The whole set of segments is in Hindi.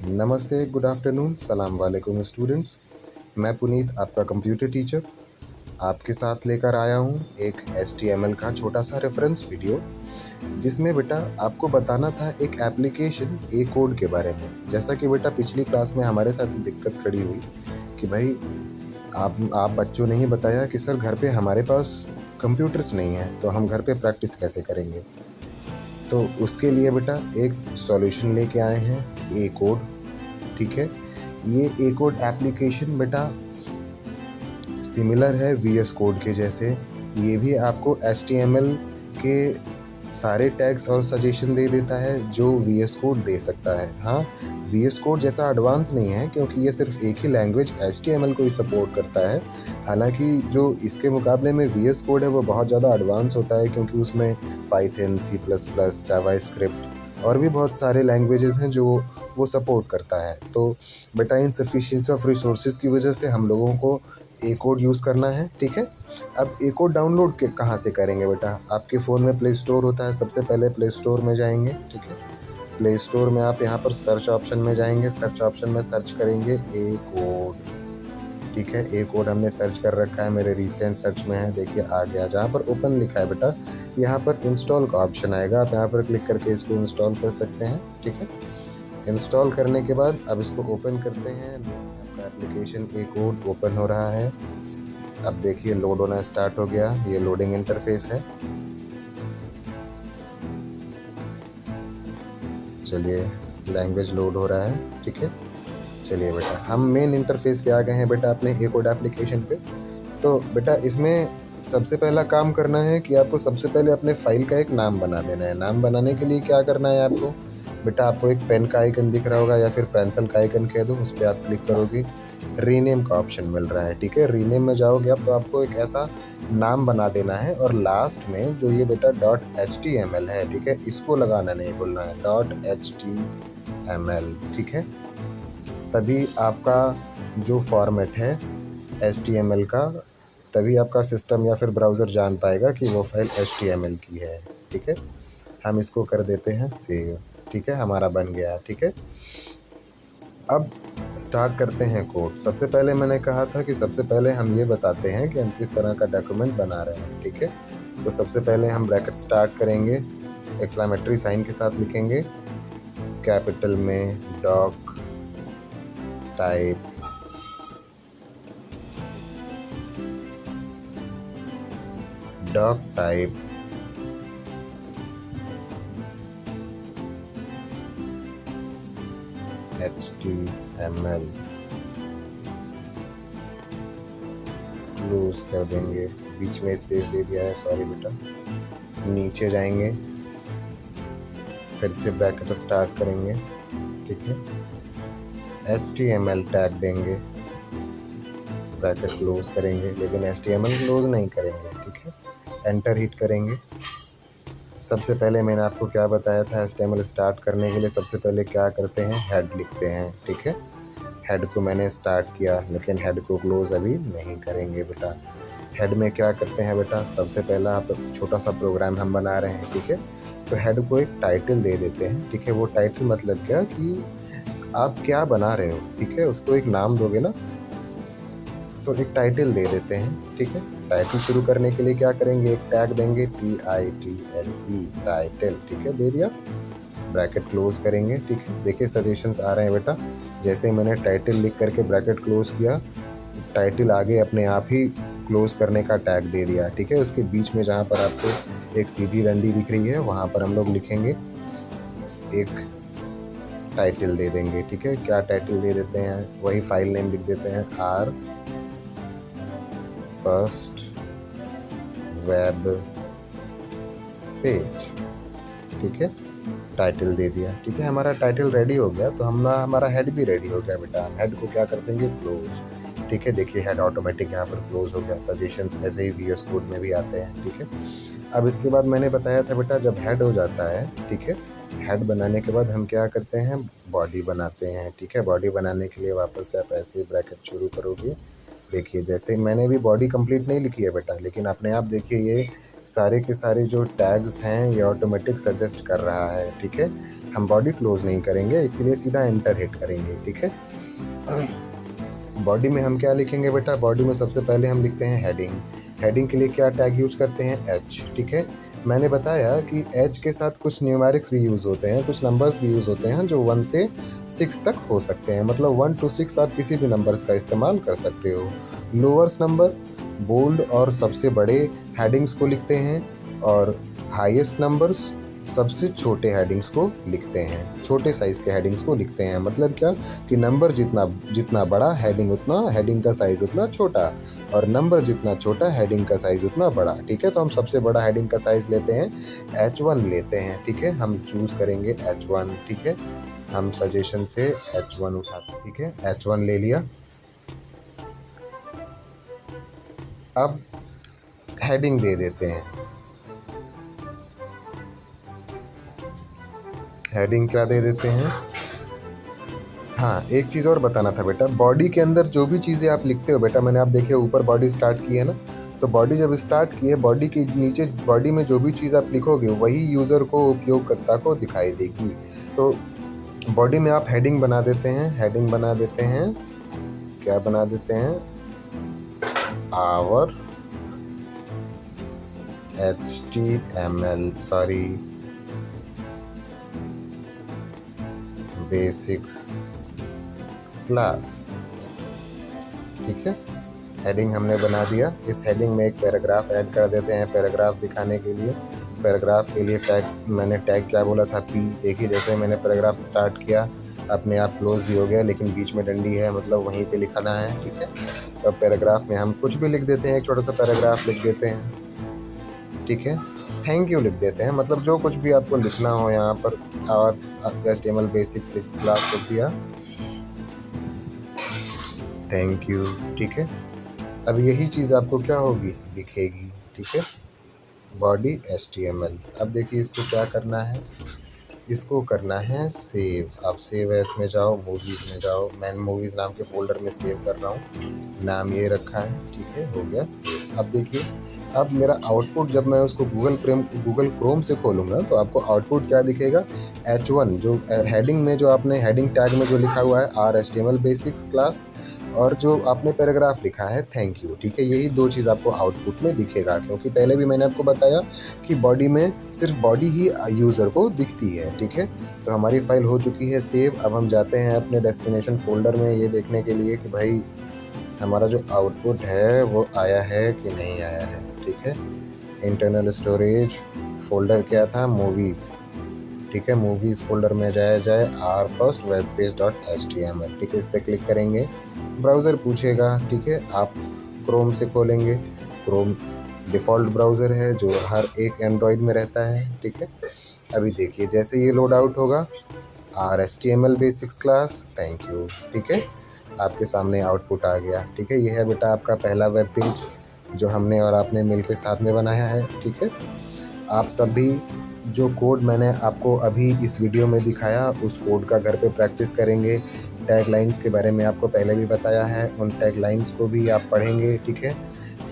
नमस्ते, गुड आफ्टरनून, सलाम वालेकुम स्टूडेंट्स। मैं पुनीत, आपका कंप्यूटर टीचर, आपके साथ लेकर आया हूँ एक HTML का छोटा-सा रेफ़रेंस वीडियो, जिसमें बेटा आपको बताना था एक एप्लीकेशन ए कोड के बारे में। जैसा कि बेटा पिछली क्लास में हमारे साथ दिक्कत खड़ी हुई कि भाई आप बच्चों ने ही बताया कि सर घर पे हमारे पास कंप्यूटर्स नहीं हैं, तो हम घर पे प्रैक्टिस कैसे करेंगे? तो उसके लिए बेटा एक सॉल्यूशन लेके आए हैं ए कोड, ठीक है। ये ए कोड एप्लीकेशन बेटा सिमिलर है VS कोड के जैसे। ये भी आपको HTML के सारे टैग्स और सजेशन दे देता है जो VS कोड दे सकता है। हाँ, VS कोड जैसा एडवांस नहीं है, क्योंकि ये सिर्फ एक ही लैंग्वेज HTML को ही सपोर्ट करता है। हालांकि जो इसके मुकाबले में VS कोड है वो बहुत ज़्यादा एडवांस होता है, क्योंकि उसमें पाइथन, C++, जावास्क्रिप्ट और भी बहुत सारे लैंग्वेजेस हैं जो वो सपोर्ट करता है। तो बेटा इनसफिशिएंसी ऑफ रिसोर्सेज की वजह से हम लोगों को ए कोड यूज़ करना है, ठीक है। अब ए कोड डाउनलोड कहाँ से करेंगे बेटा? आपके फ़ोन में प्ले स्टोर होता है, सबसे पहले प्ले स्टोर में जाएंगे, ठीक है। प्ले स्टोर में आप यहाँ पर सर्च ऑप्शन में जाएंगे, सर्च ऑप्शन में सर्च करेंगे ए कोड, ठीक है। ए कोड हमने सर्च कर रखा है, मेरे रिसेंट सर्च में है, देखिए आ गया। जहाँ पर ओपन लिखा है बेटा, यहाँ पर इंस्टॉल का ऑप्शन आएगा, आप यहाँ पर क्लिक करके इसको इंस्टॉल कर सकते हैं, ठीक है। इंस्टॉल करने के बाद अब इसको ओपन करते हैं। आपका एप्लीकेशन ए कोड ओपन हो रहा है। अब देखिए लोड होना स्टार्ट हो गया, ये लोडिंग इंटरफेस है। चलिए लैंग्वेज लोड हो रहा है, ठीक है। चलिए बेटा हम मेन इंटरफेस पे आ गए हैं बेटा अपने ए कोड एप्लीकेशन पे। तो बेटा इसमें सबसे पहला काम करना है कि आपको सबसे पहले अपने फाइल का एक नाम बना देना है। नाम बनाने के लिए क्या करना है आपको बेटा, आपको एक पेन का आइकन दिख रहा होगा या फिर पेंसिल का आइकन कह दो, उस पर आप क्लिक करोगे, रीनेम का ऑप्शन मिल रहा है, ठीक है। रीनेम में जाओगे आप तो आपको एक ऐसा नाम बना देना है, और लास्ट में जो ये बेटा .html है, ठीक है, इसको लगाना नहीं भूलना है, .html, ठीक है। तभी आपका जो फॉर्मेट है HTML का, तभी आपका सिस्टम या फिर ब्राउज़र जान पाएगा कि वो फाइल HTML की है, ठीक है। हम इसको कर देते हैं सेव, ठीक है, हमारा बन गया, ठीक है। अब स्टार्ट करते हैं कोड। सबसे पहले मैंने कहा था कि सबसे पहले हम ये बताते हैं कि हम किस तरह का डॉक्यूमेंट बना रहे हैं, ठीक है। तो सबसे पहले हम ब्रैकेट स्टार्ट करेंगे, एक्सक्लेमेटरी साइन के साथ लिखेंगे, कैपिटल में डॉक टाइप HTML क्लोज कर देंगे, बीच में स्पेस दे दिया है, सॉरी बेटा। नीचे जाएंगे, फिर से ब्रैकेट स्टार्ट करेंगे, ठीक है। HTML टैग देंगे, ब्रैकेट क्लोज करेंगे, लेकिन HTML क्लोज नहीं करेंगे, ठीक है। एंटर हिट करेंगे। सबसे पहले मैंने आपको क्या बताया था, HTML स्टार्ट करने के लिए सबसे पहले क्या करते हैं, हेड लिखते हैं, ठीक है। हेड को मैंने स्टार्ट किया, लेकिन हेड को क्लोज अभी नहीं करेंगे बेटा। हेड में क्या करते हैं बेटा, सबसे पहला आप छोटा सा प्रोग्राम हम बना रहे हैं, ठीक है। तो हेड को एक टाइटल दे देते हैं, ठीक है। वो टाइटल मतलब क्या कि आप क्या बना रहे हो, ठीक है, उसको एक नाम दोगे ना, तो एक टाइटल दे देते हैं, ठीक है। टाइटल शुरू करने के लिए क्या करेंगे, एक टैग देंगे, TITLE, टाइटल, ठीक है, दे दिया। ब्रैकेट क्लोज करेंगे, ठीक है। देखिए सजेशंस आ रहे हैं बेटा, जैसे ही मैंने टाइटल लिख करके ब्रैकेट क्लोज किया, टाइटल आगे अपने आप ही क्लोज करने का टैग दे दिया, ठीक है। उसके बीच में जहाँ पर आपको एक सीधी डंडी दिख रही है, वहाँ पर हम लोग लिखेंगे, एक टाइटल दे देंगे, ठीक है। क्या टाइटल दे देते हैं, वही फाइल नेम लिख देते हैं, आर फर्स्ट वेब पेज, ठीक है। टाइटल दे दिया, ठीक है। हमारा टाइटल रेडी हो गया, तो हमारा हेड भी रेडी हो गया बेटा। हम हेड को क्या कर देंगे, क्लोज, ठीक है। देखिए हेड ऑटोमेटिक यहाँ पर क्लोज हो गया। सजेशंस ऐसे ही VS कोड में भी आते हैं, ठीक है। अब इसके बाद मैंने बताया था बेटा, जब हेड हो जाता है, ठीक है, हेड बनाने के बाद हम क्या करते हैं, बॉडी बनाते हैं, ठीक है। बॉडी बनाने के लिए वापस से आप ऐसे ब्रैकेट शुरू करोगे। देखिए जैसे मैंने भी बॉडी कंप्लीट नहीं लिखी है बेटा, लेकिन अपने आप देखिए ये सारे के सारे जो टैग्स हैं ये ऑटोमेटिक सजेस्ट कर रहा है, ठीक है। हम बॉडी क्लोज नहीं करेंगे, इसीलिए सीधा एंटर हिट करेंगे, ठीक है। बॉडी में हम क्या लिखेंगे बेटा? बॉडी में सबसे पहले हम लिखते हैं हेडिंग। हेडिंग के लिए क्या टैग यूज करते हैं? एच, ठीक है। मैंने बताया कि एच के साथ कुछ न्यूमेरिक्स भी यूज़ होते हैं, कुछ नंबर्स भी यूज़ होते हैं जो 1 से 6 तक हो सकते हैं। मतलब 1 to 6 आप किसी भी नंबर्स का इस्तेमाल कर सकते हो। लोअर्स नंबर बोल्ड और सबसे बड़े हेडिंग्स को लिखते हैं, और हाईएस्ट नंबर्स सबसे छोटे हेडिंग्स को लिखते हैं, छोटे साइज़ के हेडिंग्स को लिखते हैं। मतलब क्या कि नंबर जितना बड़ा हेडिंग का साइज़ उतना छोटा, और नंबर जितना छोटा हेडिंग का साइज़ उतना बड़ा, ठीक है। तो हम सबसे बड़ा हेडिंग का साइज़ लेते हैं, H1 लेते हैं, ठीक है। हम चूज़ करेंगे H1, ठीक है। हम सजेशन से H1 उठाते, ठीक है। H1 ले लिया। अब हेडिंग दे देते हैं। हेडिंग क्या दे देते हैं? हाँ, एक चीज़ और बताना था बेटा, बॉडी के अंदर जो भी चीज़ें आप लिखते हो बेटा, मैंने आप देखे ऊपर बॉडी स्टार्ट की है ना, तो बॉडी जब स्टार्ट की है, बॉडी के नीचे बॉडी में जो भी चीज़ आप लिखोगे वही यूज़र को, उपयोगकर्ता को दिखाई देगी। तो बॉडी में आप हेडिंग बना देते हैं, हेडिंग बना देते हैं, क्या बना देते हैं? आवर HTML बेसिक्स क्लास, ठीक है। हेडिंग हमने बना दिया। इस हेडिंग में एक पैराग्राफ ऐड कर देते हैं, पैराग्राफ दिखाने के लिए। पैराग्राफ के लिए मैंने टैग क्या बोला था? P। देखिए जैसे मैंने पैराग्राफ स्टार्ट किया, अपने आप क्लोज भी हो गया, लेकिन बीच में डंडी है, मतलब वहीं पे लिखना है, ठीक है। तो अब पैराग्राफ में हम कुछ भी लिख देते हैं, एक छोटा सा पैराग्राफ लिख देते हैं, ठीक है। थैंक यू लिख देते हैं, मतलब जो कुछ भी आपको लिखना हो यहाँ पर, और HTML बेसिक्स क्लास लिख दिया, थैंक यू, ठीक है। अब यही चीज़ आपको क्या होगी? दिखेगी, ठीक है। Body HTML। अब देखिए इसको क्या करना है? इसको करना है सेव। आप सेव एस में जाओ, मूवीज़ में जाओ। मैं मूवीज़ नाम के फोल्डर में सेव कर रहा हूँ, नाम ये रखा है, ठीक है। हो गया सेव। अब देखिए, अब मेरा आउटपुट जब मैं उसको गूगल क्रोम से खोलूँगा तो आपको आउटपुट क्या दिखेगा? H1, जो हेडिंग में, जो आपने हेडिंग टैग में जो लिखा हुआ है HTML बेसिक्स क्लास, और जो आपने पैराग्राफ लिखा है थैंक यू, ठीक है। यही दो चीज़ आपको आउटपुट में दिखेगा, क्योंकि पहले भी मैंने आपको बताया कि बॉडी में सिर्फ बॉडी ही यूज़र को दिखती है, ठीक है। तो हमारी फाइल हो चुकी है सेव। अब हम जाते हैं अपने डेस्टिनेशन फोल्डर में ये देखने के लिए कि भाई हमारा जो आउटपुट है वो आया है कि नहीं आया है, ठीक है। इंटरनल स्टोरेज फोल्डर क्या था? मूवीज़, ठीक है। मूवीज़ फोल्डर में जाए rfirstwebpage.html, ठीक है। इस पर क्लिक करेंगे, ब्राउज़र पूछेगा, ठीक है। आप क्रोम से खोलेंगे, क्रोम डिफ़ॉल्ट ब्राउज़र है जो हर एक एंड्रॉयड में रहता है, ठीक है। अभी देखिए जैसे ये लोड आउट होगा, HTML basics class thank you, ठीक है। आपके सामने आउटपुट आ गया, ठीक है। ये है बेटा आपका पहला वेब पेज जो हमने और आपने मिलकर साथ में बनाया है, ठीक है। आप सभी जो कोड मैंने आपको अभी इस वीडियो में दिखाया, उस कोड का घर पे प्रैक्टिस करेंगे। टैग लाइन्स के बारे में आपको पहले भी बताया है, उन टैग लाइन्स को भी आप पढ़ेंगे, ठीक है।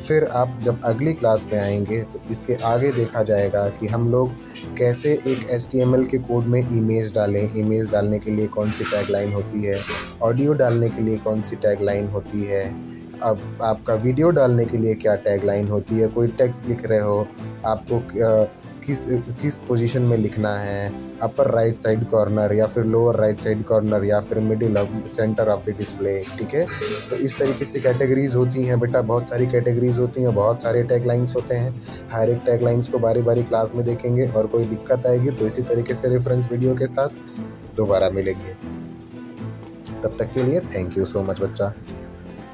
फिर आप जब अगली क्लास में आएंगे तो इसके आगे देखा जाएगा कि हम लोग कैसे एक HTML के कोड में इमेज डालें, इमेज डालने के लिए कौन सी टैग लाइन होती है, ऑडियो डालने के लिए कौन सी टैग लाइन होती है, अब आपका वीडियो डालने के लिए क्या टैग लाइन होती है, कोई टेक्स्ट लिख रहे हो, आपको किस पोजीशन में लिखना है, अपर राइट साइड कॉर्नर या फिर लोअर राइट साइड कॉर्नर या फिर middle of centre of the display, ठीक है। तो इस तरीके से कैटेगरीज होती हैं बेटा, बहुत सारी कैटेगरीज होती हैं, बहुत सारे टैग लाइन्स होते हैं। हर एक टैग लाइन्स को बारी बारी क्लास में देखेंगे, और कोई दिक्कत आएगी तो इसी तरीके से रेफरेंस वीडियो के साथ दोबारा मिलेंगे। तब तक के लिए थैंक यू सो मच बच्चा।